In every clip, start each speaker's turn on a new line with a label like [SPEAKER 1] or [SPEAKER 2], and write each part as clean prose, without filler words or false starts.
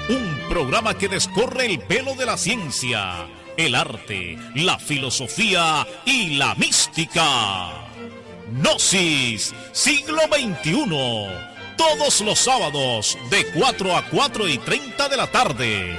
[SPEAKER 1] Un programa que descorre el velo de la ciencia, el arte, la filosofía y la mística. Gnosis, siglo XXI. Todos los sábados de 4 a 4:30 de la tarde.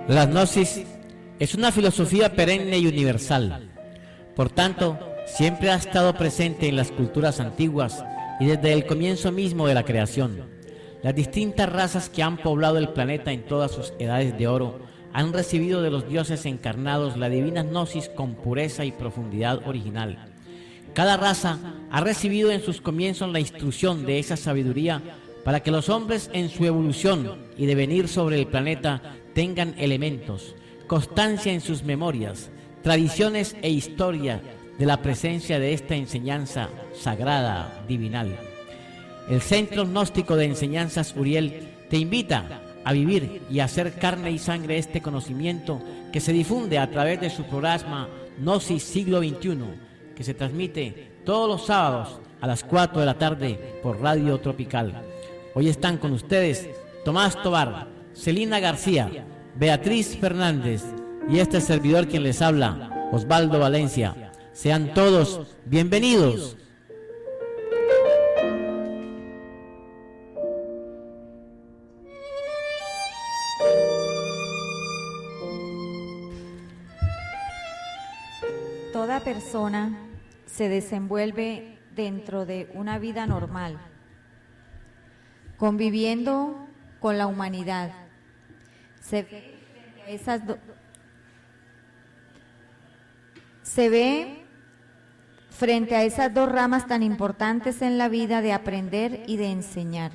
[SPEAKER 2] La gnosis es una filosofía perenne y universal. Por tanto, siempre ha estado presente en las culturas antiguas y desde el comienzo mismo de la creación. Las distintas razas que han poblado el planeta en todas sus edades de oro han recibido de los dioses encarnados la divina gnosis con pureza y profundidad original. Cada raza ha recibido en sus comienzos la instrucción de esa sabiduría para que los hombres en su evolución y devenir sobre el planeta tengan elementos, constancia en sus memorias, tradiciones e historia de la presencia de esta enseñanza sagrada, divinal. El Centro Gnóstico de Enseñanzas Uriel te invita a vivir y a hacer carne y sangre este conocimiento que se difunde a través de su programa Gnosis Siglo XXI, que se transmite todos los sábados a las 4 de la tarde por Radio Tropical. Hoy están con ustedes Tomás Tobar, Celina García, Beatriz Fernández y este servidor quien les habla, Osvaldo Valencia. Sean todos bienvenidos.
[SPEAKER 3] Toda persona se desenvuelve dentro de una vida normal, conviviendo con la humanidad. Se ve frente a esas dos ramas tan importantes en la vida de aprender y de enseñar.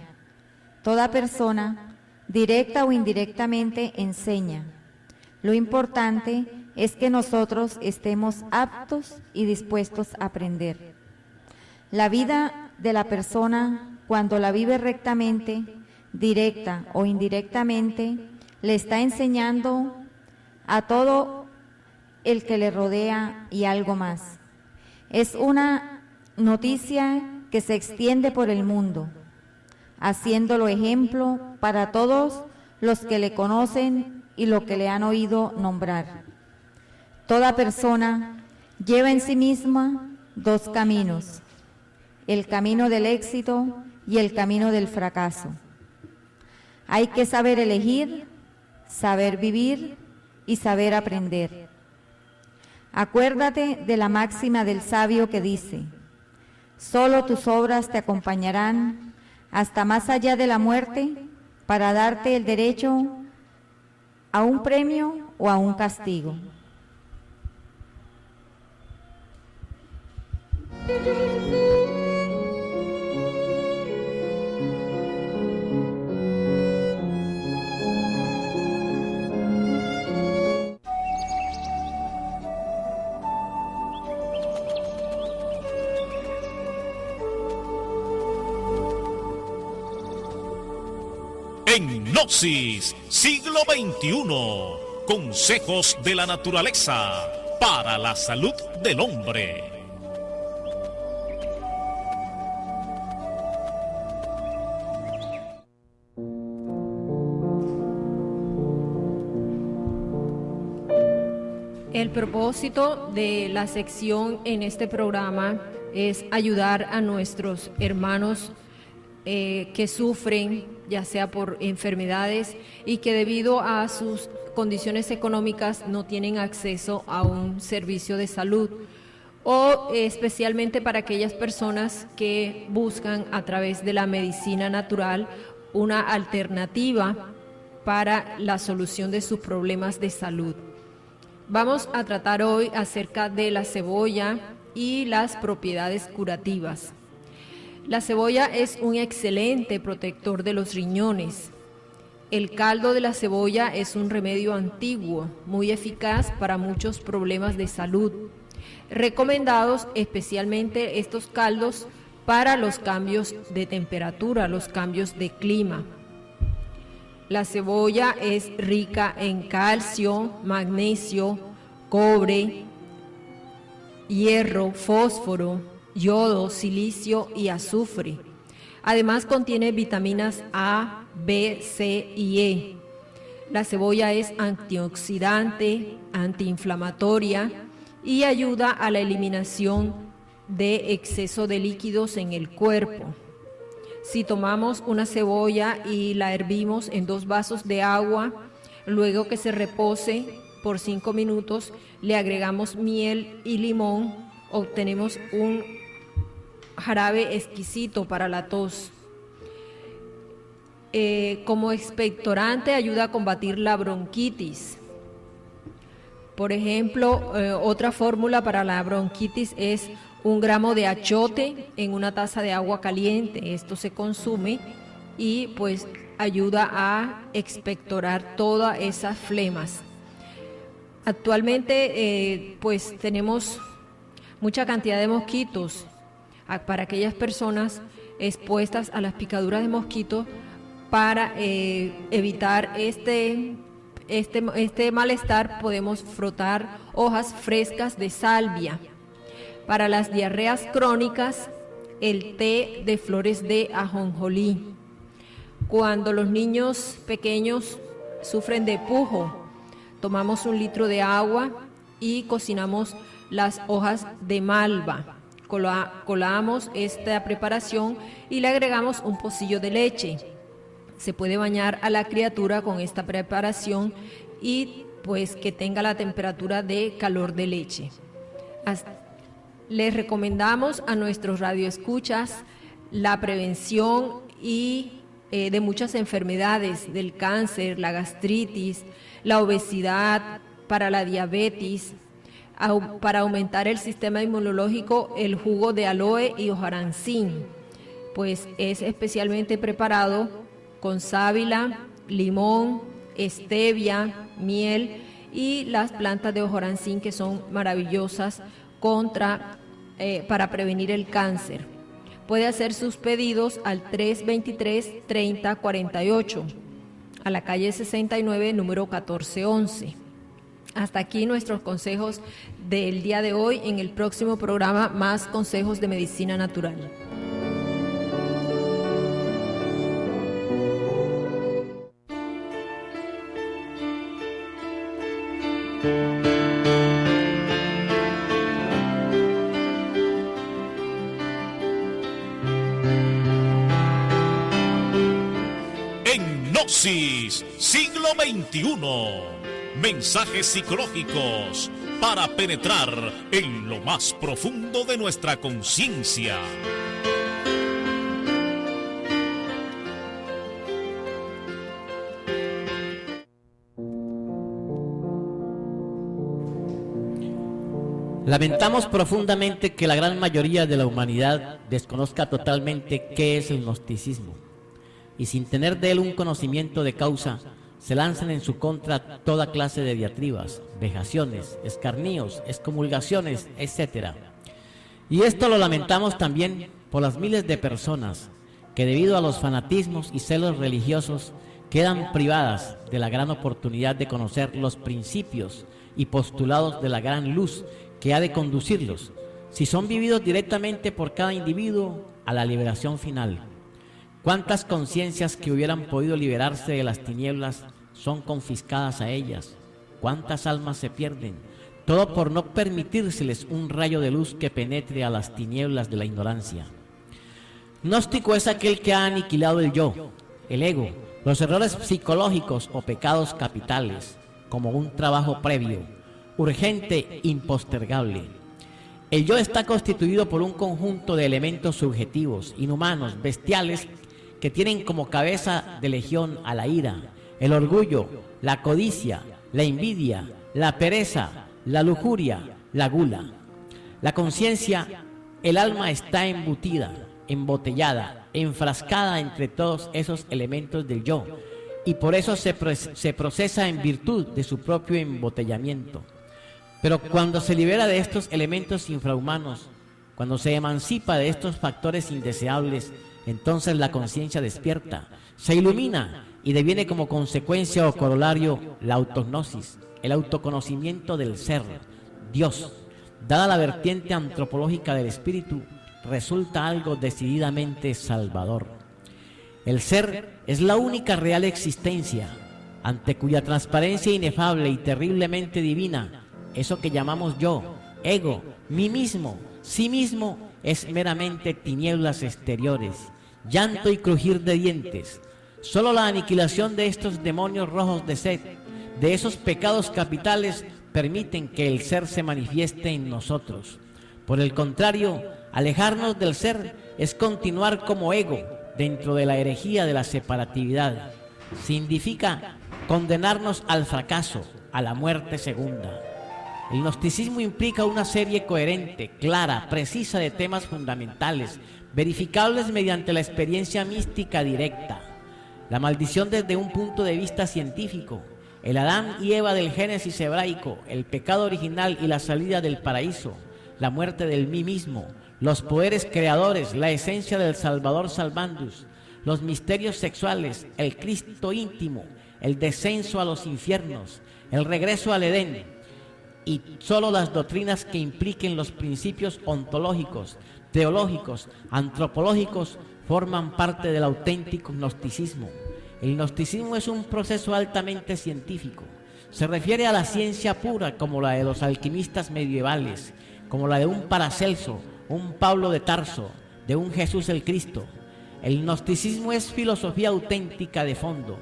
[SPEAKER 3] Toda persona, directa o indirectamente, enseña. Lo importante es que nosotros estemos aptos y dispuestos a aprender. La vida de la persona, cuando la vive rectamente, directa o indirectamente, le está enseñando a todo el que le rodea y algo más. Es una noticia que se extiende por el mundo, haciéndolo ejemplo para todos los que le conocen y los que le han oído nombrar. Toda persona lleva en sí misma dos caminos, el camino del éxito y el camino del fracaso. Hay que saber elegir, saber vivir y saber aprender. Acuérdate de la máxima del sabio que dice: solo tus obras te acompañarán hasta más allá de la muerte para darte el derecho a un premio o a un castigo.
[SPEAKER 1] En Gnosis, siglo XXI. Consejos de la naturaleza para la salud del hombre.
[SPEAKER 4] El propósito de la sección en este programa es ayudar a nuestros hermanos que sufren, ya sea por enfermedades y que debido a sus condiciones económicas no tienen acceso a un servicio de salud, o especialmente para aquellas personas que buscan a través de la medicina natural una alternativa para la solución de sus problemas de salud. Vamos a tratar hoy acerca de la cebolla y las propiedades curativas. La cebolla es un excelente protector de los riñones. El caldo de la cebolla es un remedio antiguo, muy eficaz para muchos problemas de salud. Recomendados especialmente estos caldos para los cambios de temperatura, los cambios de clima. La cebolla es rica en calcio, magnesio, cobre, hierro, fósforo, yodo, silicio y azufre. Además contiene vitaminas A, B, C y E. La cebolla es antioxidante, antiinflamatoria y ayuda a la eliminación de exceso de líquidos en el cuerpo. Si tomamos una cebolla y la hervimos en 2 vasos de agua, luego que se repose por 5 minutos, le agregamos miel y limón, obtenemos un jarabe exquisito para la tos. Como expectorante ayuda a combatir la bronquitis. Por ejemplo, otra fórmula para la bronquitis es 1 gramo de achiote en una taza de agua caliente. Esto se consume y pues ayuda a expectorar todas esas flemas. Actualmente pues tenemos mucha cantidad de mosquitos. Para aquellas personas expuestas a las picaduras de mosquitos, para evitar este malestar podemos frotar hojas frescas de salvia. Para las diarreas crónicas, el té de flores de ajonjolí. Cuando los niños pequeños sufren de pujo, tomamos 1 litro de agua y cocinamos las hojas de malva. Colamos esta preparación y le agregamos un pocillo de leche. Se puede bañar a la criatura con esta preparación y pues que tenga la temperatura de calor de leche. Les recomendamos a nuestros radioescuchas la prevención y de muchas enfermedades, del cáncer, la gastritis, la obesidad, para la diabetes. Para aumentar el sistema inmunológico, el jugo de aloe y hojarancín, pues es especialmente preparado con sábila, limón, stevia, miel y las plantas de hojarancín, que son maravillosas para prevenir el cáncer. Puede hacer sus pedidos al 323-3048, a la calle 69, número 1411. Hasta aquí nuestros consejos del día de hoy. En el próximo programa, más consejos de medicina natural.
[SPEAKER 1] En Gnosis, siglo XXI. Mensajes psicológicos para penetrar en lo más profundo de nuestra conciencia.
[SPEAKER 2] Lamentamos profundamente que la gran mayoría de la humanidad desconozca totalmente qué es el gnosticismo y, sin tener de él un conocimiento de causa, se lanzan en su contra toda clase de diatribas, vejaciones, escarníos, excomulgaciones, etc. Y esto lo lamentamos también por las miles de personas que, debido a los fanatismos y celos religiosos, quedan privadas de la gran oportunidad de conocer los principios y postulados de la gran luz que ha de conducirlos, si son vividos directamente por cada individuo, a la liberación final. ¿Cuántas conciencias que hubieran podido liberarse de las tinieblas son confiscadas a ellas? ¿Cuántas almas se pierden? Todo por no permitírseles un rayo de luz que penetre a las tinieblas de la ignorancia. Gnóstico es aquel que ha aniquilado el yo, el ego, los errores psicológicos o pecados capitales, como un trabajo previo, urgente, impostergable. El yo está constituido por un conjunto de elementos subjetivos, inhumanos, bestiales, que tienen como cabeza de legión a la ira, el orgullo, la codicia, la envidia, la pereza, la lujuria, la gula. La conciencia, el alma está embutida, embotellada, enfrascada entre todos esos elementos del yo, y por eso se procesa en virtud de su propio embotellamiento. Pero cuando se libera de estos elementos infrahumanos, cuando se emancipa de estos factores indeseables, entonces la conciencia despierta, se ilumina y deviene como consecuencia o corolario la autognosis, el autoconocimiento del ser, Dios. Dada la vertiente antropológica del espíritu, resulta algo decididamente salvador. El ser es la única real existencia, ante cuya transparencia inefable y terriblemente divina, eso que llamamos yo, ego, mí mismo, sí mismo, es meramente tinieblas exteriores, llanto y crujir de dientes. Solo la aniquilación de estos demonios rojos de sed, de esos pecados capitales, permiten que el ser se manifieste en nosotros. Por el contrario, alejarnos del ser es continuar como ego dentro de la herejía de la separatividad. Significa condenarnos al fracaso, a la muerte segunda. El gnosticismo implica una serie coherente, clara, precisa de temas fundamentales, verificables mediante la experiencia mística directa. La maldición desde un punto de vista científico, el Adán y Eva del Génesis hebraico, el pecado original y la salida del paraíso, la muerte del mí mismo, los poderes creadores, la esencia del Salvador Salvandus, los misterios sexuales, el Cristo íntimo, el descenso a los infiernos, el regreso al Edén, y solo las doctrinas que impliquen los principios ontológicos, teológicos, antropológicos, forman parte del auténtico gnosticismo. El gnosticismo es un proceso altamente científico. Se refiere a la ciencia pura como la de los alquimistas medievales, como la de un Paracelso, un Pablo de Tarso, de un Jesús el Cristo. El gnosticismo es filosofía auténtica de fondo,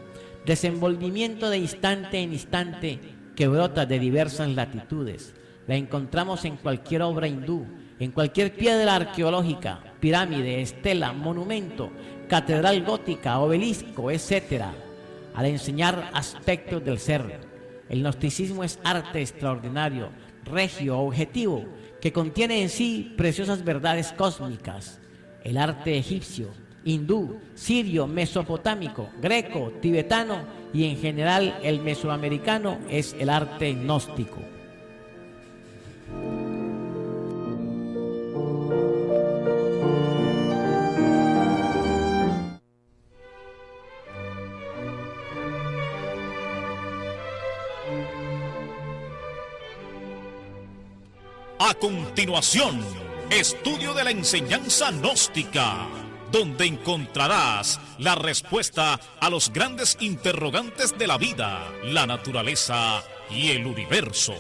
[SPEAKER 2] desenvolvimiento de instante en instante que brota de diversas latitudes. La encontramos en cualquier obra hindú, en cualquier piedra arqueológica, pirámide, estela, monumento, catedral gótica, obelisco, etc. Al enseñar aspectos del ser, el gnosticismo es arte extraordinario, regio, objetivo, que contiene en sí preciosas verdades cósmicas. El arte egipcio, hindú, sirio, mesopotámico, greco, tibetano y en general el mesoamericano es el arte gnóstico.
[SPEAKER 1] A continuación, estudio de la enseñanza gnóstica, donde encontrarás la respuesta a los grandes interrogantes de la vida, la naturaleza y el universo.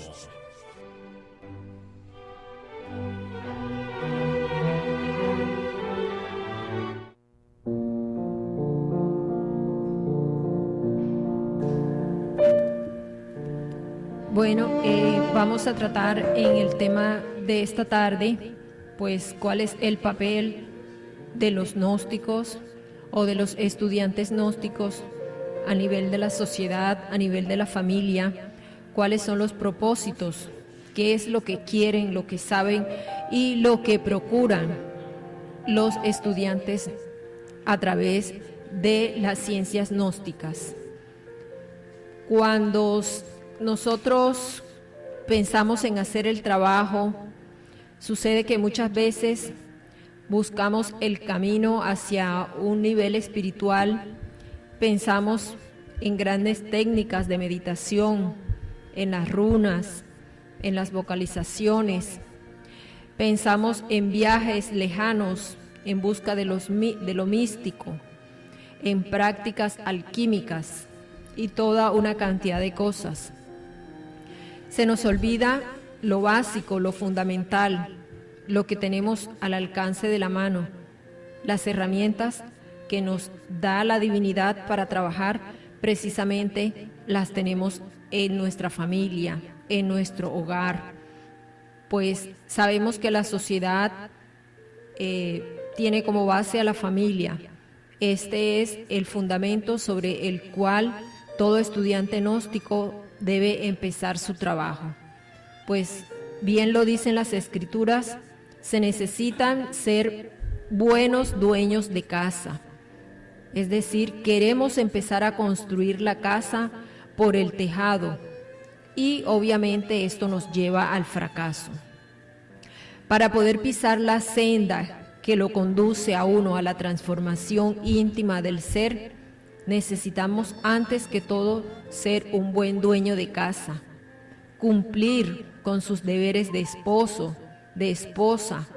[SPEAKER 4] Bueno, vamos a tratar en el tema de esta tarde, pues cuál es el papel de los gnósticos o de los estudiantes gnósticos a nivel de la sociedad, a nivel de la familia, cuáles son los propósitos, qué es lo que quieren, lo que saben y lo que procuran los estudiantes a través de las ciencias gnósticas. Cuando nosotros pensamos en hacer el trabajo, sucede que muchas veces buscamos el camino hacia un nivel espiritual, pensamos en grandes técnicas de meditación, en las runas, en las vocalizaciones, pensamos en viajes lejanos en busca de lo místico, en prácticas alquímicas y toda una cantidad de cosas. Se nos olvida lo básico, lo fundamental, lo que tenemos al alcance de la mano, las herramientas que nos da la divinidad para trabajar, precisamente las tenemos en nuestra familia, en nuestro hogar, pues sabemos que la sociedad tiene como base a la familia. Este es el fundamento sobre el cual todo estudiante gnóstico debe empezar su trabajo. Pues bien lo dicen las Escrituras, se necesitan ser buenos dueños de casa. Es decir, queremos empezar a construir la casa por el tejado y obviamente esto nos lleva al fracaso. Para poder pisar la senda que lo conduce a uno a la transformación íntima del ser, necesitamos antes que todo ser un buen dueño de casa, cumplir con sus deberes de esposo, de esposa,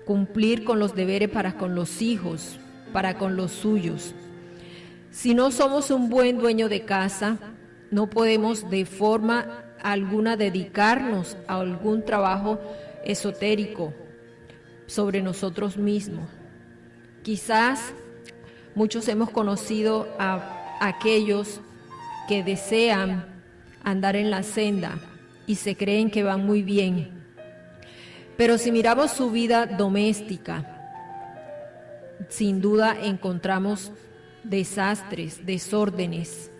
[SPEAKER 4] cumplir con los deberes para con los hijos, para con los suyos. Si no somos un buen dueño de casa, no podemos de forma alguna dedicarnos a algún trabajo esotérico sobre nosotros mismos. Quizás muchos hemos conocido a aquellos que desean andar en la senda y se creen que van muy bien. Pero si miramos su vida doméstica, sin duda encontramos desastres, desórdenes,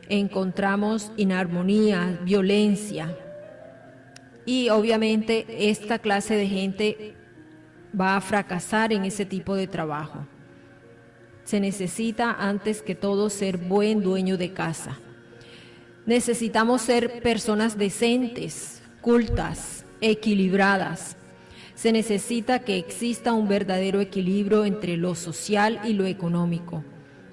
[SPEAKER 4] encontramos inarmonía, violencia. Y obviamente esta clase de gente va a fracasar en ese tipo de trabajo. Se necesita antes que todo ser buen dueño de casa. Necesitamos ser personas decentes, cultas, equilibradas. Se necesita que exista un verdadero equilibrio entre lo social y lo económico.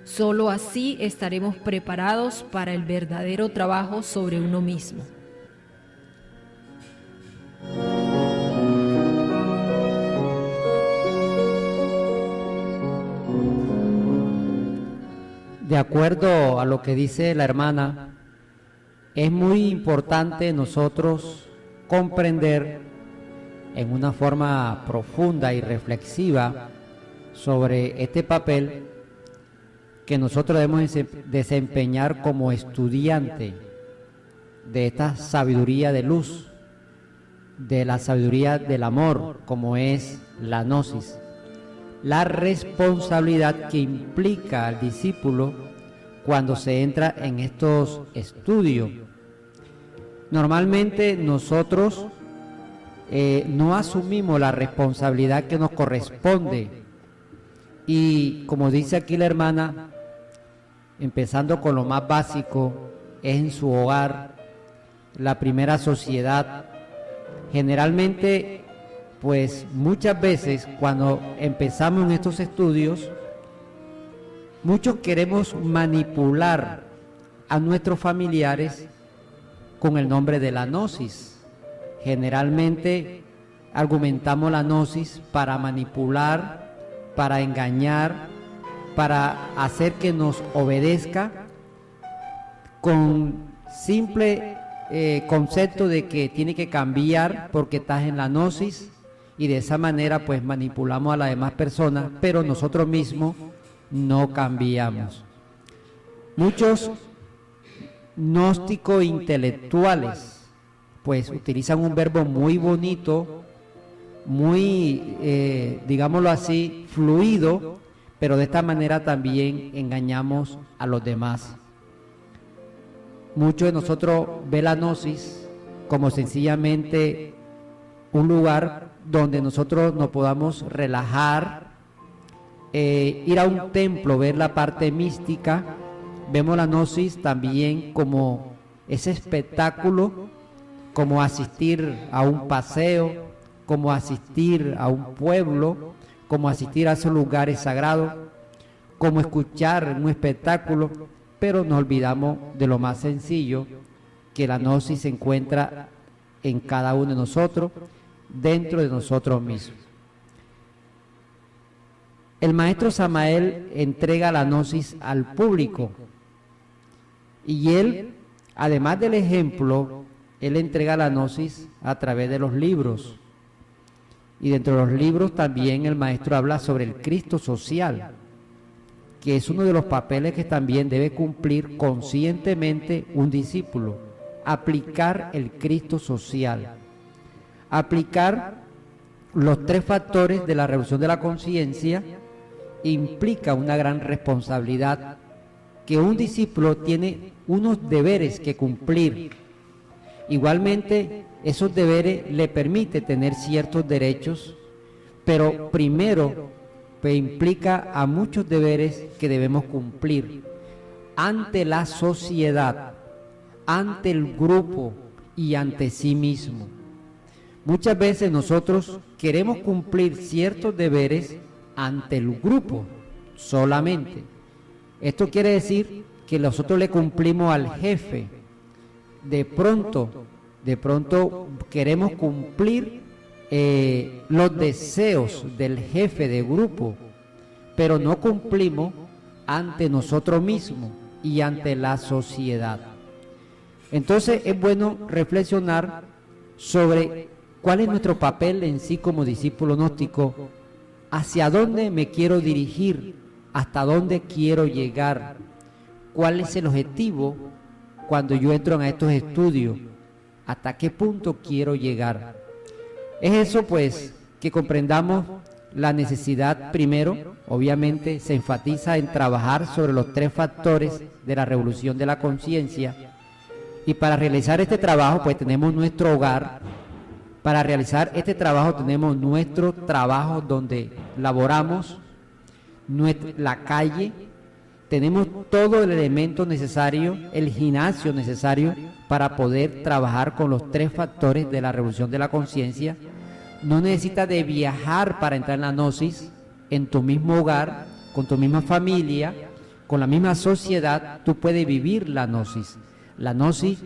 [SPEAKER 4] Solo así estaremos preparados para el verdadero trabajo sobre uno mismo.
[SPEAKER 5] De acuerdo a lo que dice la hermana, es muy importante nosotros comprender en una forma profunda y reflexiva sobre este papel que nosotros debemos desempeñar como estudiante de esta sabiduría de luz, de la sabiduría del amor, como es la gnosis. La responsabilidad que implica al discípulo cuando se entra en estos estudios. Normalmente nosotros no asumimos la responsabilidad que nos corresponde y, como dice aquí la hermana, empezando con lo más básico, es en su hogar, la primera sociedad. Generalmente, pues muchas veces cuando empezamos en estos estudios, muchos queremos manipular a nuestros familiares con el nombre de la gnosis. Generalmente argumentamos la gnosis para manipular, para engañar, para hacer que nos obedezca con simple concepto de que tiene que cambiar porque estás en la gnosis, y de esa manera pues manipulamos a las demás personas, pero nosotros mismos no cambiamos. Muchos gnósticos intelectuales pues utilizan un verbo muy bonito, muy digámoslo así, fluido, pero de esta manera también engañamos a los demás. Muchos de nosotros ven la gnosis como sencillamente un lugar donde nosotros nos podamos relajar, ir a un templo, ver la parte mística. Vemos la gnosis también como ese espectáculo, como asistir a un paseo, como asistir a un pueblo, como asistir a esos lugares sagrados, como escuchar un espectáculo, pero nos olvidamos de lo más sencillo, que la gnosis se encuentra en cada uno de nosotros, dentro de nosotros mismos. El maestro Samael entrega la gnosis al público y él, además del ejemplo, él entrega la gnosis a través de los libros. Y dentro de los libros también el maestro habla sobre el Cristo social, que es uno de los papeles que también debe cumplir conscientemente un discípulo: aplicar el Cristo social, aplicar los 3 factores de la revolución de la conciencia. Implica una gran responsabilidad, que un discípulo tiene unos deberes que cumplir. Igualmente, esos deberes le permiten tener ciertos derechos, pero primero pues, implica a muchos deberes que debemos cumplir ante la sociedad, ante el grupo y ante sí mismo. Muchas veces nosotros queremos cumplir ciertos deberes ante el grupo solamente. Esto quiere decir que nosotros le cumplimos al jefe. De pronto queremos cumplir los deseos del jefe de grupo, pero no cumplimos ante nosotros mismos y ante la sociedad. Entonces es bueno reflexionar sobre cuál es nuestro papel en sí como discípulo gnóstico, hacia dónde me quiero dirigir, hasta dónde quiero llegar, cuál es el objetivo cuando yo entro en estos estudios, hasta qué punto quiero llegar. Es eso pues que comprendamos la necesidad primero, obviamente se enfatiza en trabajar sobre los 3 factores de la revolución de la conciencia, y para realizar este trabajo pues tenemos nuestro hogar. Para realizar este trabajo tenemos nuestro trabajo donde laboramos, la calle, tenemos todo el elemento necesario, el gimnasio necesario para poder trabajar con los 3 factores de la revolución de la conciencia. No necesitas de viajar para entrar en la gnosis. En tu mismo hogar, con tu misma familia, con la misma sociedad, tú puedes vivir la gnosis. La gnosis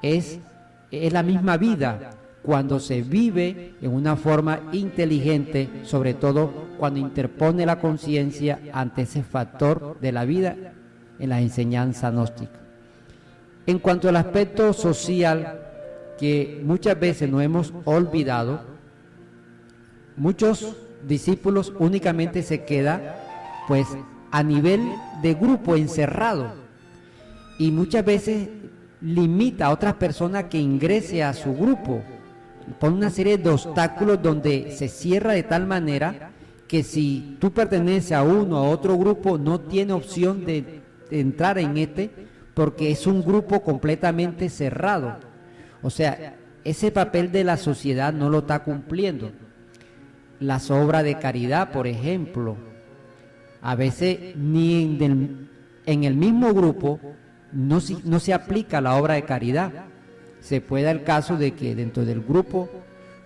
[SPEAKER 5] es la misma vida cuando se vive en una forma inteligente, sobre todo cuando interpone la conciencia ante ese factor de la vida en la enseñanza gnóstica. En cuanto al aspecto social, que muchas veces nos hemos olvidado, muchos discípulos únicamente se quedan pues a nivel de grupo encerrado, y muchas veces limita a otras personas que ingrese a su grupo. Pone una serie de obstáculos donde se cierra de tal manera que si tú perteneces a uno o a otro grupo, no tiene opción de entrar en porque es un grupo completamente cerrado. O sea, ese papel de la sociedad no lo está cumpliendo. Las obras de caridad, por ejemplo, a veces ni en el mismo grupo no se aplica la obra de caridad. Se puede dar el caso de que dentro del grupo,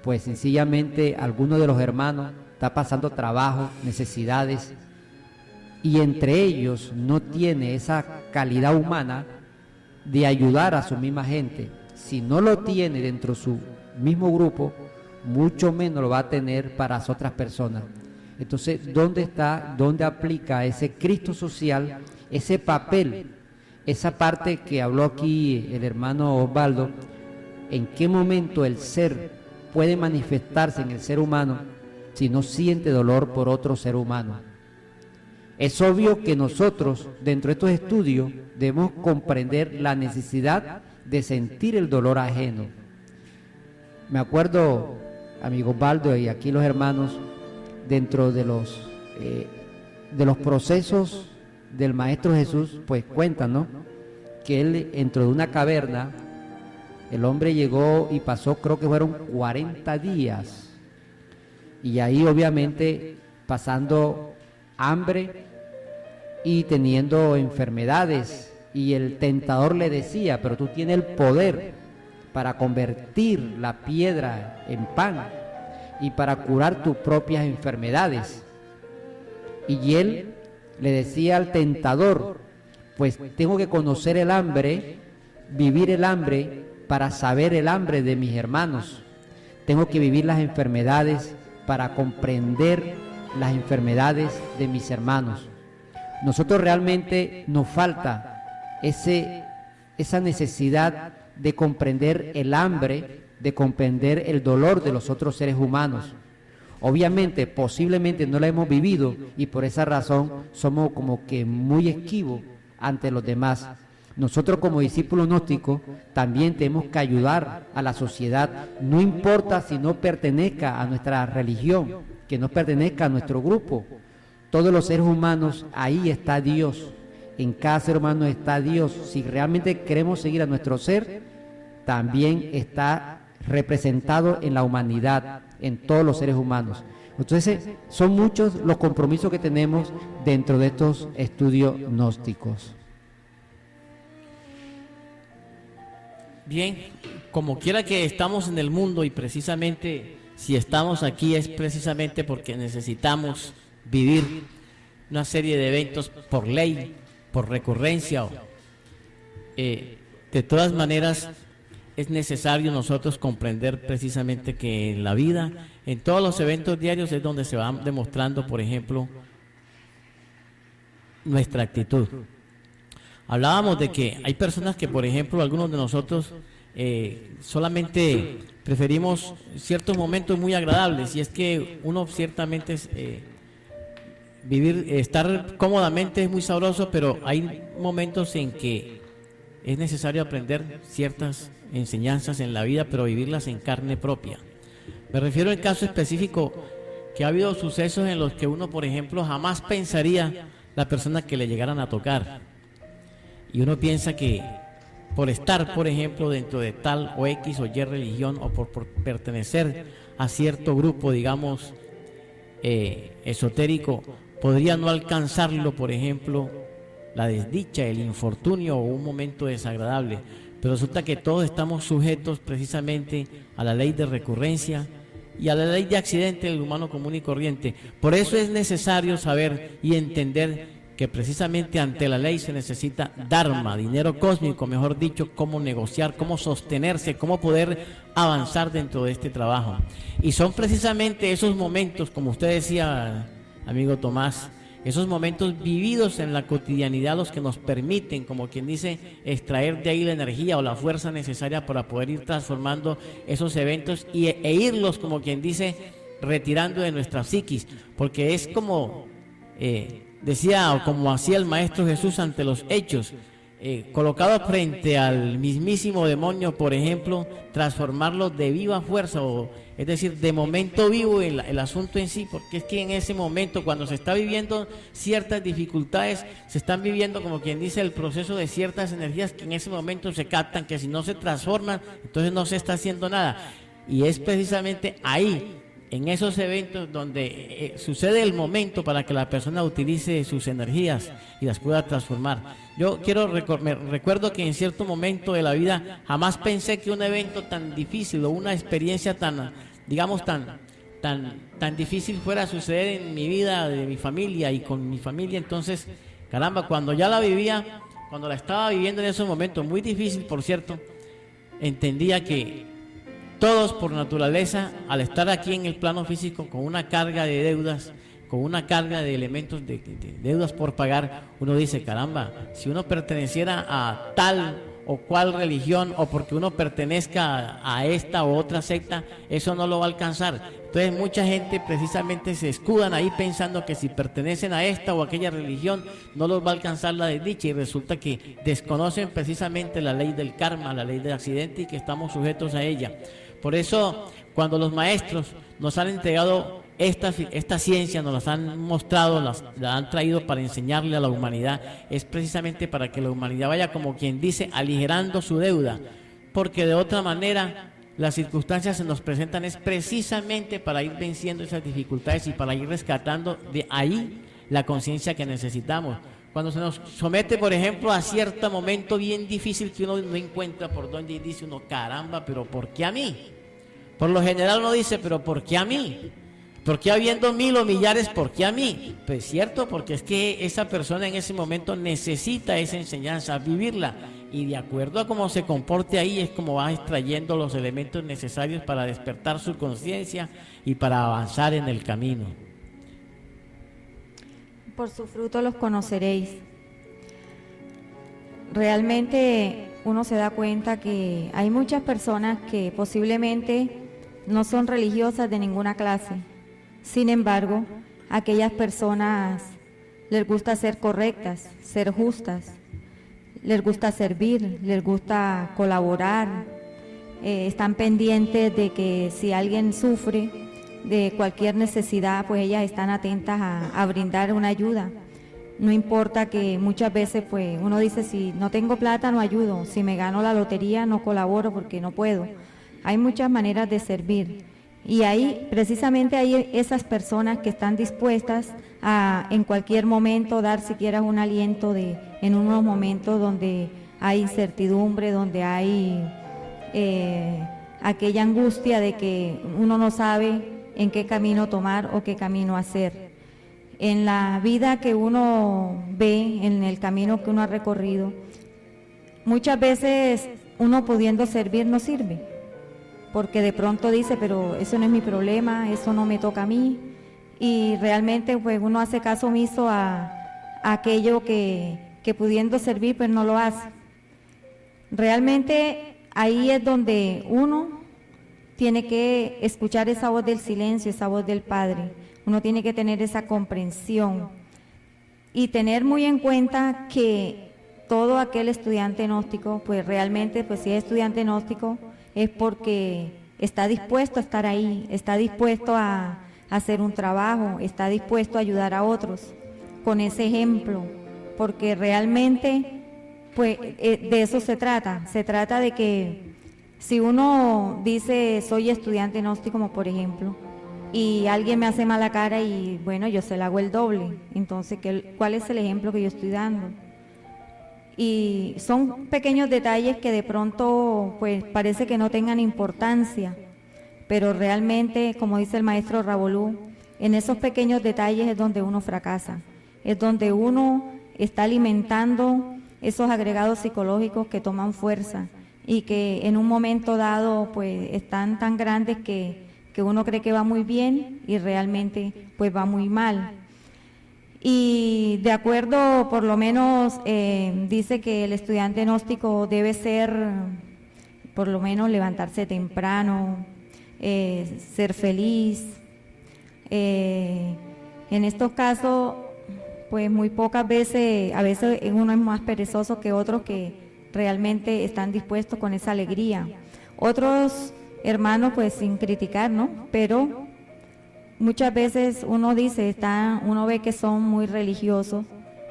[SPEAKER 5] pues sencillamente alguno de los hermanos está pasando trabajo, necesidades, y entre ellos no tiene esa calidad humana de ayudar a su misma gente. Si no lo tiene dentro de su mismo grupo, mucho menos lo va a tener para las otras personas. Entonces, ¿dónde aplica ese Cristo social, ese papel? Esa parte que habló aquí el hermano Osvaldo, ¿en qué momento el ser puede manifestarse en el ser humano si no siente dolor por otro ser humano? Es obvio que nosotros, dentro de estos estudios, debemos comprender la necesidad de sentir el dolor ajeno. Me acuerdo, amigo Osvaldo y aquí los hermanos, dentro de los procesos del Maestro Jesús, pues cuentan, ¿no?, que él entró de una caverna, el hombre llegó y pasó, creo que fueron 40 días, y ahí obviamente pasando hambre y teniendo enfermedades, y el tentador le decía, pero tú tienes el poder para convertir la piedra en pan y para curar tus propias enfermedades. Y él le decía al tentador, pues tengo que conocer el hambre, vivir el hambre para saber el hambre de mis hermanos. Tengo que vivir las enfermedades para comprender las enfermedades de mis hermanos. Nosotros realmente nos falta esa necesidad de comprender el hambre, de comprender el dolor de los otros seres humanos. Obviamente, posiblemente no la hemos vivido y por esa razón somos como que muy esquivos ante los demás. Nosotros como discípulos gnósticos también tenemos que ayudar a la sociedad, no importa si no pertenezca a nuestra religión, que no pertenezca a nuestro grupo. Todos los seres humanos, ahí está Dios, en cada ser humano está Dios. Si realmente queremos seguir a nuestro ser, también está representado en la humanidad, en todos los seres humanos. Entonces, son muchos los compromisos que tenemos dentro de estos estudios gnósticos.
[SPEAKER 2] Bien, como quiera que estamos en el mundo, y precisamente si estamos aquí es precisamente porque necesitamos vivir una serie de eventos por ley, por recurrencia. De todas maneras, es necesario nosotros comprender precisamente que en la vida, en todos los eventos diarios es donde se va demostrando, por ejemplo, nuestra actitud. Hablábamos de que hay personas que, por ejemplo, algunos de nosotros solamente preferimos ciertos momentos muy agradables, y es que uno ciertamente estar cómodamente es muy sabroso, pero hay momentos en que es necesario aprender ciertas enseñanzas en la vida, pero vivirlas en carne propia. Me refiero al caso específico que ha habido sucesos en los que uno, por ejemplo, jamás pensaría la persona que le llegaran a tocar. Y uno piensa que por estar, por ejemplo, dentro de tal o X o Y religión, o por pertenecer a cierto grupo, digamos, esotérico, podría no alcanzarlo, por ejemplo, la desdicha, el infortunio o un momento desagradable. Pero resulta que todos estamos sujetos precisamente a la ley de recurrencia y a la ley de accidente del humano común y corriente. Por eso es necesario saber y entender que precisamente ante la ley se necesita dharma, dinero cósmico, mejor dicho, cómo negociar, cómo sostenerse, cómo poder avanzar dentro de este trabajo. Y son precisamente esos momentos, como usted decía, amigo Tomás, esos momentos vividos en la cotidianidad los que nos permiten, como quien dice, extraer de ahí la energía o la fuerza necesaria para poder ir transformando esos eventos e irlos, como quien dice, retirando de nuestra psiquis, porque es como decía, o como hacía el Maestro Jesús ante los hechos, colocado frente al mismísimo demonio, por ejemplo, transformarlo de viva fuerza, es decir, de momento vivo el asunto en sí, porque es que en ese momento, cuando se está viviendo ciertas dificultades, se están viviendo, como quien dice, el proceso de ciertas energías que en ese momento se captan, que si no se transforman, entonces no se está haciendo nada. Y es precisamente ahí, en esos eventos, donde sucede el momento para que la persona utilice sus energías y las pueda transformar. Yo recuerdo que en cierto momento de la vida jamás pensé que un evento tan difícil o una experiencia tan, digamos, tan difícil fuera a suceder en mi vida, de mi familia y con mi familia. Entonces, caramba, cuando ya la vivía, cuando la estaba viviendo en esos momentos, muy difícil por cierto, entendía que todos por naturaleza, al estar aquí en el plano físico con una carga de deudas, con una carga de elementos de deudas por pagar, uno dice, caramba, si uno perteneciera a tal o cual religión, o porque uno pertenezca a esta o otra secta, eso no lo va a alcanzar. Entonces mucha gente precisamente se escudan ahí pensando que si pertenecen a esta o aquella religión no los va a alcanzar la desdicha, y resulta que desconocen precisamente la ley del karma, la ley del accidente, y que estamos sujetos a ella. Por eso, cuando los maestros nos han entregado esta ciencia, nos las han mostrado, la han traído para enseñarle a la humanidad, es precisamente para que la humanidad vaya, como quien dice, aligerando su deuda, porque de otra manera las circunstancias se nos presentan es precisamente para ir venciendo esas dificultades y para ir rescatando de ahí la conciencia que necesitamos. Cuando se nos somete, por ejemplo, a cierto momento bien difícil que uno no encuentra por dónde, y dice uno, caramba, pero ¿por qué a mí? Por lo general uno dice, pero ¿por qué a mí? ¿Por qué habiendo mil o millares, por qué a mí? Pues cierto, porque es que esa persona en ese momento necesita esa enseñanza, vivirla, y de acuerdo a cómo se comporte ahí es como va extrayendo los elementos necesarios para despertar su conciencia y para avanzar en el camino.
[SPEAKER 3] Por su fruto los conoceréis. Realmente uno se da cuenta que hay muchas personas que posiblemente no son religiosas de ninguna clase. Sin embargo, a aquellas personas les gusta ser correctas, ser justas, les gusta servir, les gusta colaborar, están pendientes de que si alguien sufre de cualquier necesidad, pues ellas están atentas a brindar una ayuda. No importa que muchas veces pues uno dice, si no tengo plata no ayudo, si me gano la lotería no colaboro porque no puedo. Hay muchas maneras de servir. Y ahí, precisamente hay esas personas que están dispuestas a en cualquier momento dar siquiera un aliento en unos momentos donde hay incertidumbre, donde hay aquella angustia de que uno no sabe en qué camino tomar o qué camino hacer. En la vida que uno ve, en el camino que uno ha recorrido, muchas veces uno pudiendo servir no sirve, porque de pronto dice, pero eso no es mi problema, eso no me toca a mí, y realmente pues uno hace caso omiso a aquello que pudiendo servir pues no lo hace. Realmente ahí es donde uno tiene que escuchar esa voz del silencio, esa voz del Padre. Uno tiene que tener esa comprensión y tener muy en cuenta que todo aquel estudiante gnóstico, pues realmente, pues si es estudiante gnóstico, es porque está dispuesto a estar ahí, está dispuesto a hacer un trabajo, está dispuesto a ayudar a otros con ese ejemplo, porque realmente, pues de eso se trata de que si uno dice soy estudiante gnóstico, como por ejemplo, y alguien me hace mala cara y bueno, yo se la hago el doble, entonces ¿cuál es el ejemplo que yo estoy dando? Y son pequeños detalles que de pronto pues parece que no tengan importancia, pero realmente, como dice el maestro Ravolú, en esos pequeños detalles es donde uno fracasa, es donde uno está alimentando esos agregados psicológicos que toman fuerza y que en un momento dado pues están tan grandes que uno cree que va muy bien y realmente pues va muy mal. Y de acuerdo, por lo menos dice que el estudiante gnóstico debe ser, por lo menos levantarse temprano, ser feliz. En estos casos, pues muy pocas veces, a veces uno es más perezoso que otros que realmente están dispuestos con esa alegría. Otros hermanos, pues sin criticar, ¿no? Pero muchas veces uno dice, uno ve que son muy religiosos,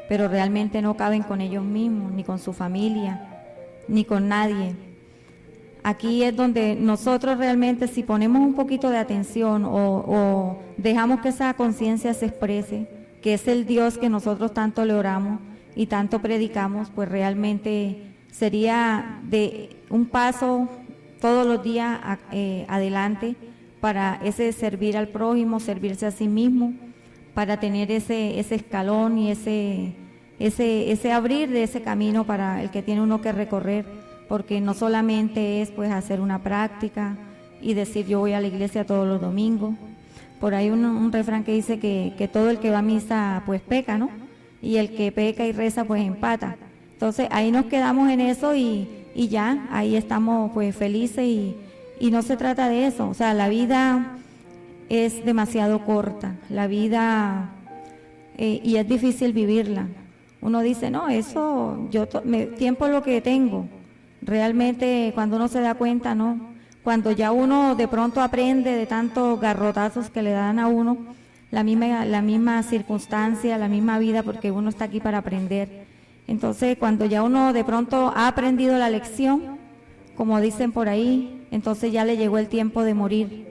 [SPEAKER 3] pero realmente no caben con ellos mismos, ni con su familia, ni con nadie. Aquí es donde nosotros realmente, si ponemos un poquito de atención o dejamos que esa conciencia se exprese, que es el Dios que nosotros tanto le oramos y tanto predicamos, pues realmente sería de un paso todos los días adelante para ese servir al prójimo, servirse a sí mismo, para tener ese escalón y ese abrir de ese camino para el que tiene uno que recorrer, porque no solamente es pues hacer una práctica y decir yo voy a la iglesia todos los domingos. Por ahí un refrán que dice que todo el que va a misa pues peca, ¿no? Y el que peca y reza pues empata. Entonces ahí nos quedamos en eso y ya, ahí estamos pues felices y no se trata de eso. O sea, la vida es demasiado corta, la vida y es difícil vivirla. Uno dice, no, eso, tiempo es lo que tengo. Realmente cuando uno se da cuenta, no. Cuando ya uno de pronto aprende de tantos garrotazos que le dan a uno, la misma circunstancia, la misma vida, porque uno está aquí para aprender. Entonces, cuando ya uno de pronto ha aprendido la lección, como dicen por ahí, entonces ya le llegó el tiempo de morir.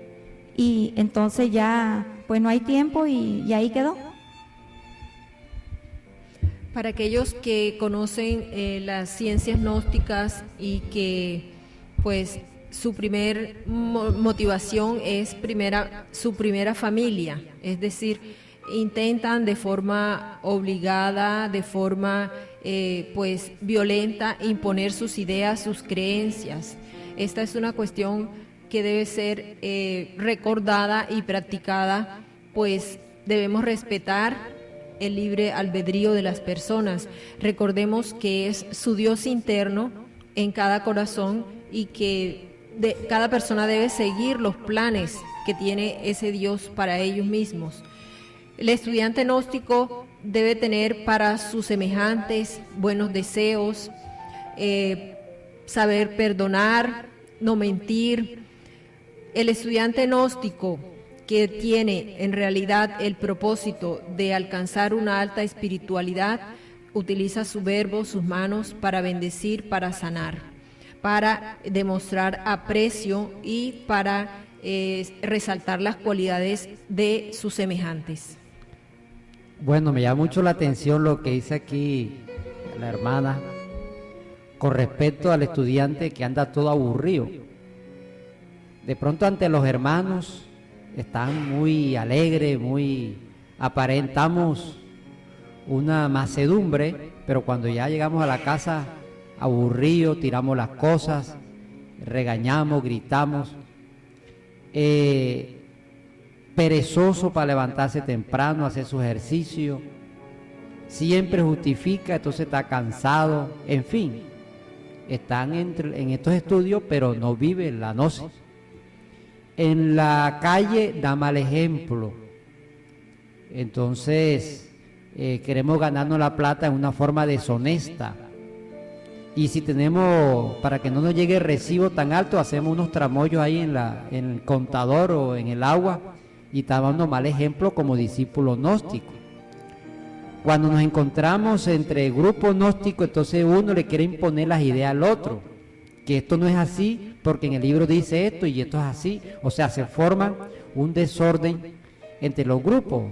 [SPEAKER 3] Y entonces ya, pues no hay tiempo y ahí quedó.
[SPEAKER 4] Para aquellos que conocen las ciencias gnósticas y que, pues, su primer motivación es su primera familia, es decir, intentan de forma obligada, de forma pues violenta, imponer sus ideas, sus creencias. Esta es una cuestión que debe ser recordada y practicada, pues debemos respetar el libre albedrío de las personas. Recordemos que es su Dios interno en cada corazón y que cada persona debe seguir los planes que tiene ese Dios para ellos mismos. El estudiante gnóstico debe tener para sus semejantes buenos deseos, saber perdonar, no mentir. El estudiante gnóstico que tiene en realidad el propósito de alcanzar una alta espiritualidad, utiliza su verbo, sus manos, para bendecir, para sanar, para demostrar aprecio y para resaltar las cualidades de sus semejantes.
[SPEAKER 5] Bueno, me llama mucho la atención lo que dice aquí la hermana con respecto al estudiante que anda todo aburrido. De pronto ante los hermanos están muy alegres, aparentamos una macedumbre, pero cuando ya llegamos a la casa aburridos, tiramos las cosas, regañamos, gritamos, perezoso para levantarse temprano, hacer su ejercicio, siempre justifica, entonces está cansado, en fin, están en estos estudios, pero no viven la gnosis. En la calle da mal ejemplo, entonces queremos ganarnos la plata en una forma deshonesta, y si tenemos, para que no nos llegue el recibo tan alto, hacemos unos tramoyos ahí en el contador o en el agua, y estamos dando mal ejemplo como discípulos gnósticos. Cuando nos encontramos entre grupos gnósticos, entonces uno le quiere imponer las ideas al otro, que esto no es así porque en el libro dice esto y esto es así. O sea, se forma un desorden entre los grupos.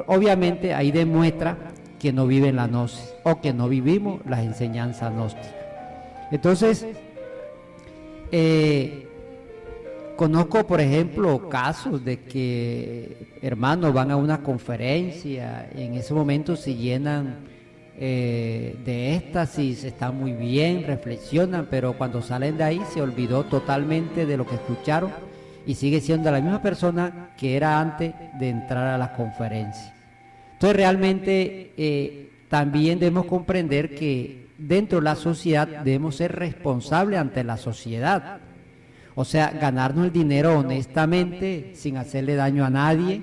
[SPEAKER 5] Obviamente ahí demuestra que no viven la gnosis o que no vivimos las enseñanzas gnósticas. Entonces, conozco, por ejemplo, casos de que hermanos van a una conferencia y en ese momento se llenan de éxtasis, están muy bien, reflexionan, pero cuando salen de ahí se olvidó totalmente de lo que escucharon y sigue siendo la misma persona que era antes de entrar a la conferencia. Entonces realmente también debemos comprender que dentro de la sociedad debemos ser responsables ante la sociedad. O sea, ganarnos el dinero honestamente, sin hacerle daño a nadie,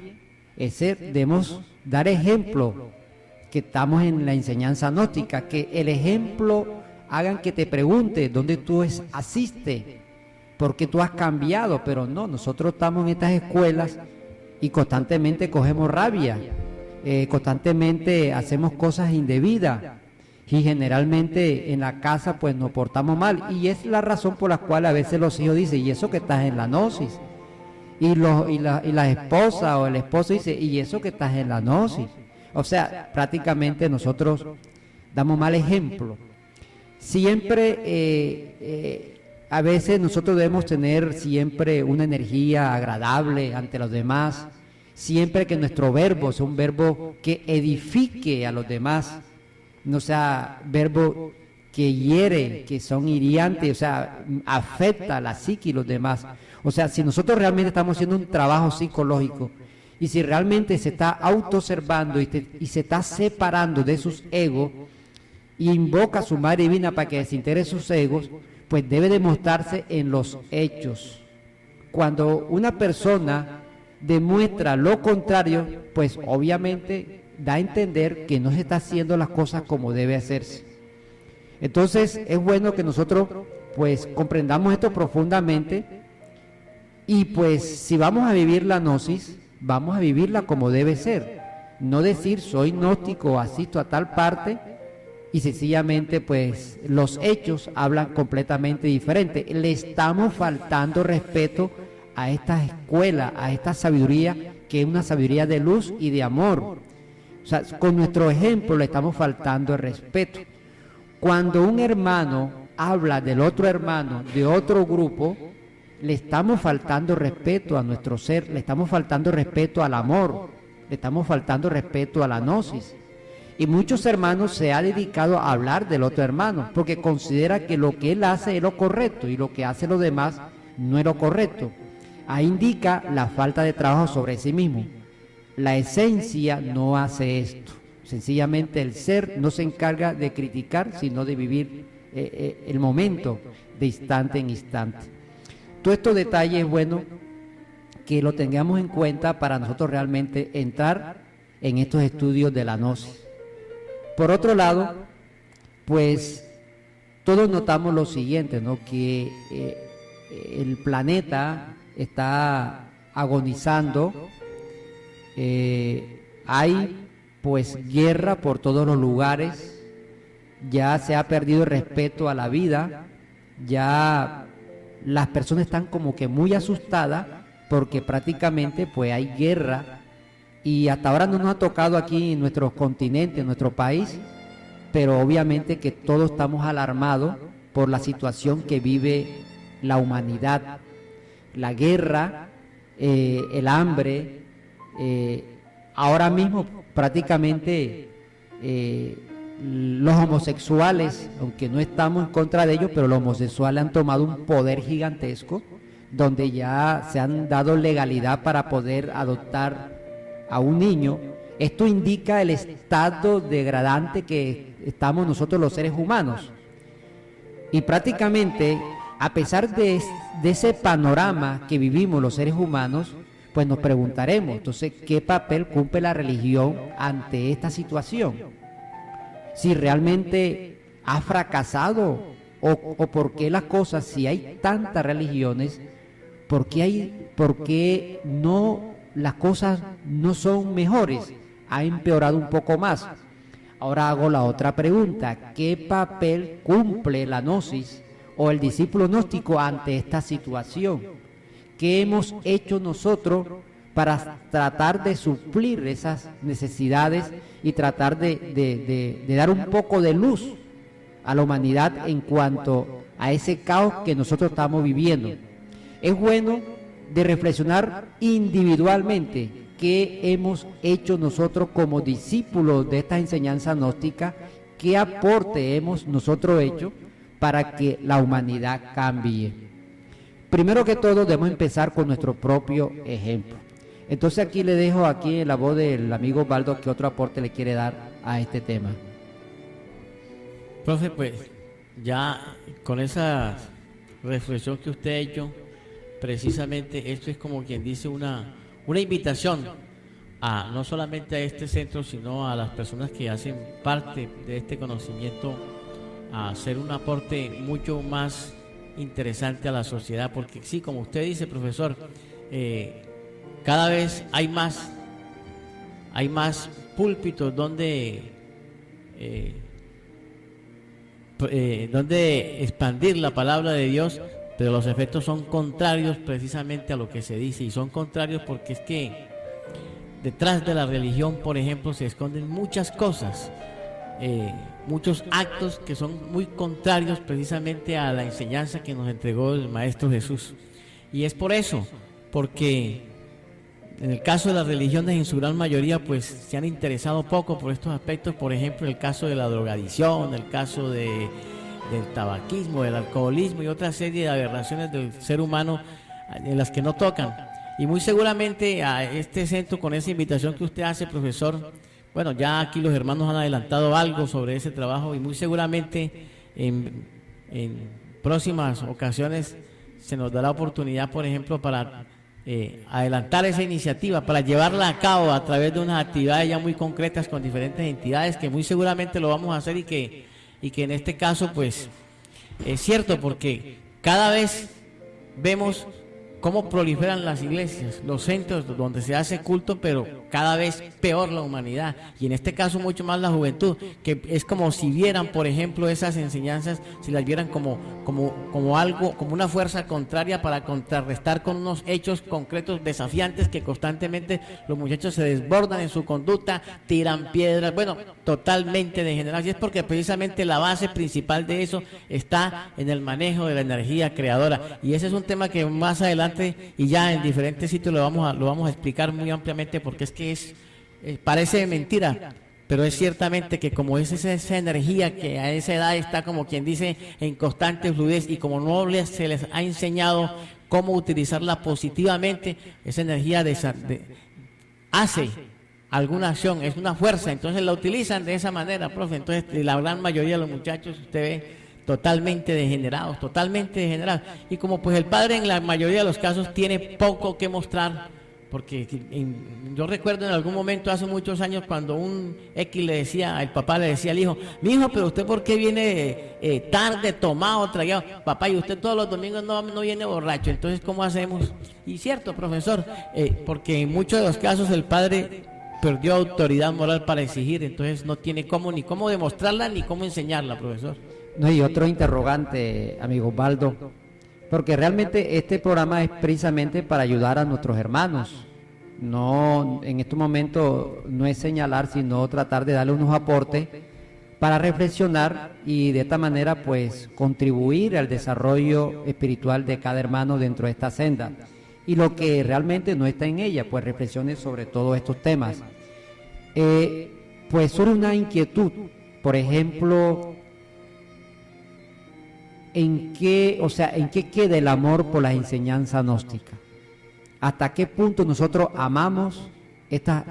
[SPEAKER 5] debemos dar ejemplo, que estamos en la enseñanza gnóstica, que el ejemplo hagan que te pregunte dónde tú asistes, por qué tú has cambiado, pero no, nosotros estamos en estas escuelas y constantemente cogemos rabia, constantemente hacemos cosas indebidas, y generalmente en la casa pues nos portamos mal, y es la razón por la cual a veces los hijos dicen, y eso que estás en la gnosis, y la esposa o el esposo dice, y eso que estás en la gnosis. O sea, prácticamente nosotros damos mal ejemplo. Siempre, a veces nosotros debemos tener siempre una energía agradable ante los demás, siempre que nuestro verbo sea un verbo que edifique a los demás, no sea verbo que hiere, que son hiriantes, o sea, afecta a la psique y los demás. O sea, si nosotros realmente estamos haciendo un trabajo psicológico y si realmente se está autoobservando y se está separando de sus egos y invoca a su Madre Divina para que desintegre sus egos, pues debe demostrarse en los hechos. Cuando una persona demuestra lo contrario, pues obviamente da a entender que no se está haciendo las cosas como debe hacerse. Entonces es bueno que nosotros pues comprendamos esto profundamente y pues si vamos a vivir la gnosis, vamos a vivirla como debe ser. No decir soy gnóstico o asisto a tal parte y sencillamente pues los hechos hablan completamente diferente. Le estamos faltando respeto a esta escuela, a esta sabiduría que es una sabiduría de luz y de amor. O sea, con nuestro ejemplo le estamos faltando el respeto. Cuando un hermano habla del otro hermano de otro grupo, le estamos faltando respeto a nuestro ser, le estamos faltando respeto al amor, le estamos faltando respeto a la gnosis. Y muchos hermanos se han dedicado a hablar del otro hermano, porque considera que lo que él hace es lo correcto y lo que hace los demás no es lo correcto. Ahí indica la falta de trabajo sobre sí mismo. La esencia no hace esto. Sencillamente el ser no se encarga de criticar, sino de vivir el momento de instante en instante. Todos estos detalles es bueno que lo tengamos en cuenta para nosotros realmente entrar en estos estudios de la gnosis. Por otro lado, pues todos notamos lo siguiente, ¿no? Que el planeta está agonizando hay pues guerra por todos los lugares, ya se ha perdido el respeto a la vida, ya las personas están como que muy asustadas porque prácticamente pues hay guerra, y hasta ahora no nos ha tocado aquí en nuestro continente, en nuestro país, pero obviamente que todos estamos alarmados por la situación que vive la humanidad, la guerra, el hambre, ahora mismo prácticamente los homosexuales, aunque no estamos en contra de ellos, pero los homosexuales han tomado un poder gigantesco, donde ya se han dado legalidad para poder adoptar a un niño. Esto indica el estado degradante que estamos nosotros los seres humanos. Y prácticamente, a pesar de ese panorama que vivimos los seres humanos, pues nos preguntaremos, entonces, ¿qué papel cumple la religión ante esta situación? Si realmente ha fracasado, o por qué las cosas, si hay tantas religiones, por qué no las cosas no son mejores, ha empeorado un poco más. Ahora hago la otra pregunta: ¿qué papel cumple la gnosis o el discípulo gnóstico ante esta situación? ¿Qué hemos hecho nosotros para tratar de suplir esas necesidades y tratar de dar un poco de luz a la humanidad en cuanto a ese caos que nosotros estamos viviendo? Es bueno de reflexionar individualmente qué hemos hecho nosotros como discípulos de esta enseñanza gnóstica, qué aporte hemos nosotros hecho para que la humanidad cambie. Primero que todo debemos empezar con nuestro propio ejemplo. Entonces aquí le dejo en la voz del amigo Osvaldo qué otro aporte le quiere dar a este tema.
[SPEAKER 2] Profe, pues ya con esa reflexión que usted ha hecho, precisamente esto es como quien dice una invitación a no solamente a este centro, sino a las personas que hacen parte de este conocimiento, a hacer un aporte mucho más interesante a la sociedad, porque sí, como usted dice, profesor, cada vez hay más púlpitos donde expandir la palabra de Dios, pero los efectos son contrarios precisamente a lo que se dice, y son contrarios porque es que detrás de la religión, por ejemplo, se esconden muchas cosas, muchos actos que son muy contrarios precisamente a la enseñanza que nos entregó el Maestro Jesús. Y es por eso, porque en el caso de las religiones, en su gran mayoría, pues se han interesado poco por estos aspectos. Por ejemplo, el caso de la drogadicción, el caso del tabaquismo, del alcoholismo y otra serie de aberraciones del ser humano en las que no tocan. Y muy seguramente a este centro, con esa invitación que usted hace, profesor, bueno, ya aquí los hermanos han adelantado algo sobre ese trabajo, y muy seguramente en próximas ocasiones se nos dará oportunidad, por ejemplo, para adelantar esa iniciativa, para llevarla a cabo a través de unas actividades ya muy concretas con diferentes entidades, que muy seguramente lo vamos a hacer, y que en este caso pues es cierto, porque cada vez vemos cómo proliferan las iglesias, los centros donde se hace culto, pero cada vez peor la humanidad, y en este caso mucho más la juventud, que es como si vieran, por ejemplo, esas enseñanzas, si las vieran como algo, como una fuerza contraria para contrarrestar con unos hechos concretos desafiantes, que constantemente los muchachos se desbordan en su conducta, tiran piedras, bueno, totalmente degenerados. Y es porque precisamente la base principal de eso está en el manejo de la energía creadora, y ese es un tema que más adelante y ya en diferentes sitios lo vamos a explicar muy ampliamente, porque es que parece mentira, pero es ciertamente que como es esa energía que a esa edad está, como quien dice, en constante fluidez, y como no se les ha enseñado cómo utilizarla positivamente, esa energía hace alguna acción, es una fuerza, entonces la utilizan de esa manera, profe. Entonces la gran mayoría de los muchachos, usted ve, totalmente degenerados. Y como pues el padre en la mayoría de los casos tiene poco que mostrar, porque yo recuerdo en algún momento hace muchos años cuando un X le decía, el papá le decía al hijo, mi hijo, pero usted ¿por qué viene tarde, tomado, tragueado? Papá, y usted todos los domingos no viene borracho, entonces ¿cómo hacemos? Y cierto, profesor, porque en muchos de los casos el padre perdió autoridad moral para exigir, entonces no tiene ni cómo demostrarla ni cómo enseñarla, profesor.
[SPEAKER 5] No, y otro interrogante, amigo Osvaldo, porque realmente este programa es precisamente para ayudar a nuestros hermanos. No, en estos momentos no es señalar, sino tratar de darle unos aportes para reflexionar y de esta manera pues contribuir al desarrollo espiritual de cada hermano dentro de esta senda. Y lo que realmente no está en ella, pues reflexiones sobre todos estos temas. Pues surge una inquietud, por ejemplo, ¿en qué queda el amor por las enseñanzas gnósticas? ¿Hasta qué punto nosotros amamos esta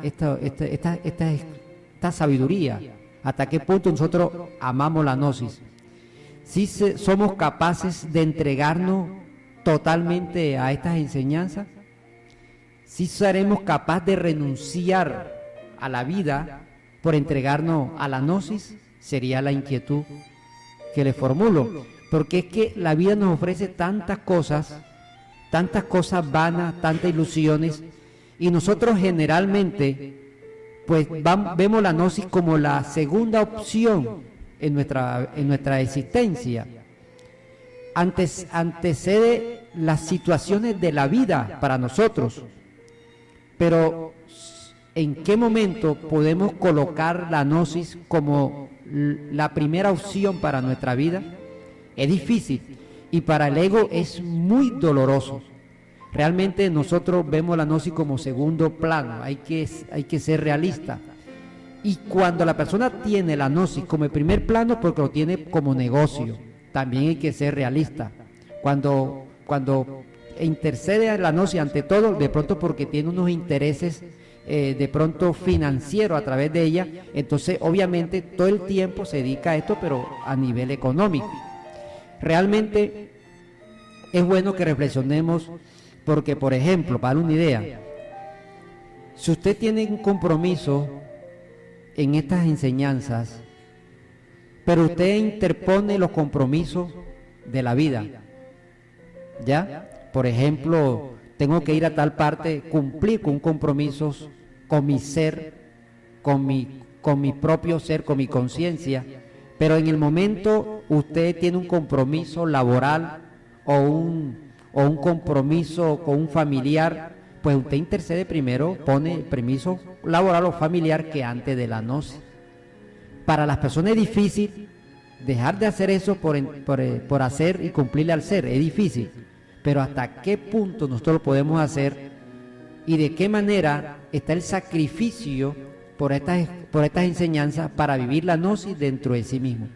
[SPEAKER 5] sabiduría? ¿Hasta qué punto nosotros amamos la gnosis? ¿Sí somos capaces de entregarnos totalmente a estas enseñanzas? ¿Sí seremos capaces de renunciar a la vida por entregarnos a la gnosis? Sería la inquietud que le formulo. Porque es que la vida nos ofrece tantas cosas vanas, tantas ilusiones, y nosotros generalmente pues vemos la gnosis como la segunda opción en nuestra existencia. Antecede las situaciones de la vida para nosotros, pero ¿en qué momento podemos colocar la gnosis como la primera opción para nuestra vida? Es difícil y para el ego es muy doloroso. Realmente nosotros vemos la gnosis como segundo plano, hay que ser realista. Y cuando la persona tiene la gnosis como el primer plano, porque lo tiene como negocio, también hay que ser realista. Cuando intercede a la gnosis ante todo, de pronto porque tiene unos intereses de pronto financiero a través de ella, entonces obviamente todo el tiempo se dedica a esto, pero a nivel económico. Realmente es bueno que reflexionemos porque, por ejemplo, para dar una idea, si usted tiene un compromiso en estas enseñanzas, pero usted interpone los compromisos de la vida, ¿ya? Por ejemplo, tengo que ir a tal parte, cumplir con un compromiso con mi ser, con mi propio ser, con mi conciencia, pero en el momento usted tiene un compromiso laboral o un compromiso con un familiar, pues usted intercede primero, pone permiso laboral o familiar que antes de la gnosis. Para las personas es difícil dejar de hacer eso por hacer y cumplirle al ser, es difícil, pero hasta qué punto nosotros lo podemos hacer y de qué manera está el sacrificio por estas enseñanzas para vivir la gnosis dentro de sí mismo.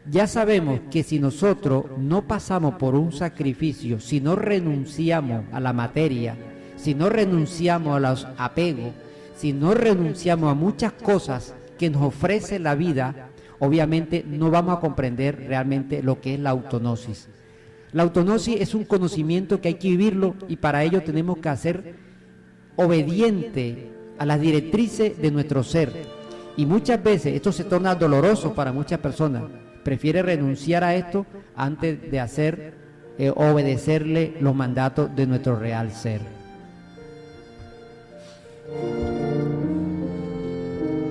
[SPEAKER 5] Ya sabemos que si nosotros no pasamos por un sacrificio, si no renunciamos a la materia, si no renunciamos a los apegos, si no renunciamos a muchas cosas que nos ofrece la vida, obviamente no vamos a comprender realmente lo que es la autognosis. La autognosis es un conocimiento que hay que vivirlo y para ello tenemos que hacer obediente a las directrices de nuestro ser. Y muchas veces esto se torna doloroso para muchas personas. Prefiere renunciar a esto antes de obedecerle los mandatos de nuestro real ser.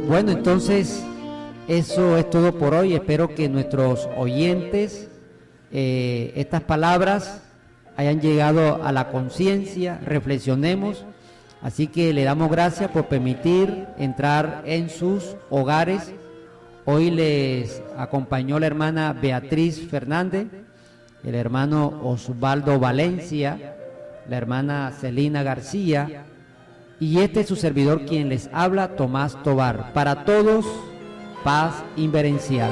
[SPEAKER 5] Bueno, entonces eso es todo por hoy. Espero que nuestros oyentes estas palabras hayan llegado a la conciencia, reflexionemos. Así que le damos gracias por permitir entrar en sus hogares. Hoy les acompañó la hermana Beatriz Fernández, el hermano Osvaldo Valencia, la hermana Celina García, y este es su servidor quien les habla, Tomás Tobar. Para todos, paz inverencial.